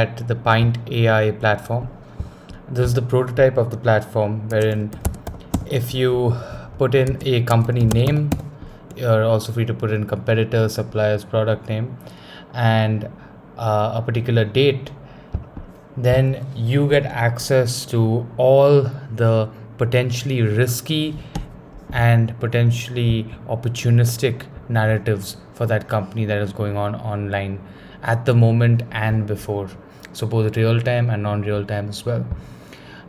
at the Pint AI platform. This is the prototype of the platform wherein if you put in a company name, you're also free to put in competitor, suppliers, product name, and a particular date, then you get access to all the potentially risky and potentially opportunistic narratives for that company that is going on online at the moment and before. So both real time and non-real time as well.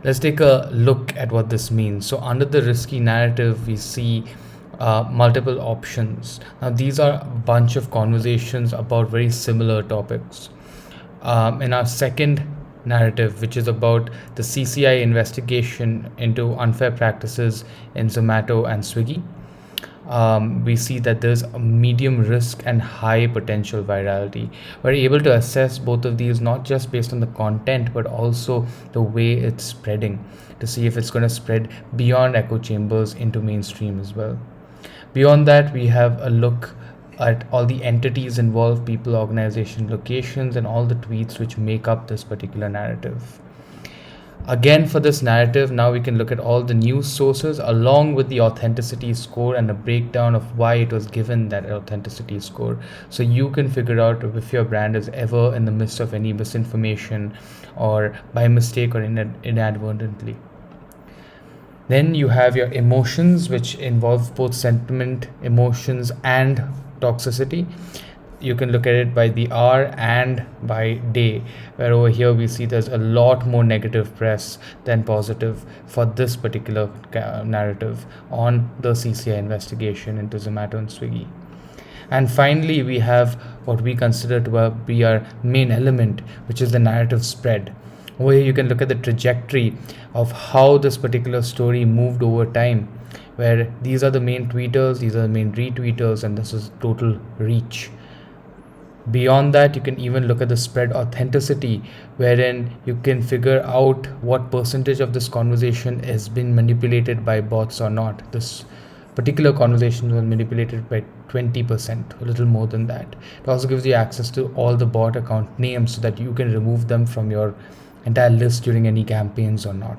Let's take a look at what this means. So under the risky narrative, we see multiple options. Now these are a bunch of conversations about very similar topics. In our second narrative, which is about the CCI investigation into unfair practices in Zomato and Swiggy, we see that there's a medium risk and high potential virality. We're able to assess both of these not just based on the content but also the way it's spreading, to see if it's going to spread beyond echo chambers into mainstream as well. Beyond that, we have a look at all the entities involved, people, organization, locations, and all the tweets which make up this particular narrative. Again, for this narrative, now we can look at all the news sources along with the authenticity score and a breakdown of why it was given that authenticity score. So you can figure out if your brand is ever in the midst of any misinformation or by mistake or inadvertently. Then you have your emotions, which involve both sentiment, emotions, and toxicity. You can look at it by the hour and by day, where over here we see there's a lot more negative press than positive for this particular narrative on the CCI investigation into Zomato and Swiggy. And finally, we have what we consider to be our main element, which is the narrative spread. Over here you can look at the trajectory of how this particular story moved over time, where these are the main tweeters, these are the main retweeters, and this is total reach. Beyond that, you can even look at the spread authenticity, wherein you can figure out what percentage of this conversation has been manipulated by bots or not. This particular conversation was manipulated by 20%, a little more than that. It also gives you access to all the bot account names so that you can remove them from your entire list during any campaigns or not.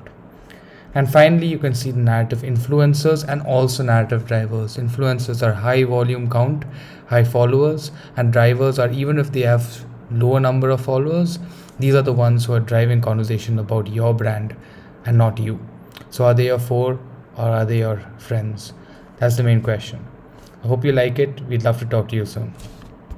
And finally, you can see the narrative influencers and also narrative drivers. Influencers are high volume count, high followers, and drivers are, even if they have lower number of followers, these are the ones who are driving conversation about your brand and not you. So are they your foe or are they your friends? That's the main question. I hope you like it. We'd love to talk to you soon.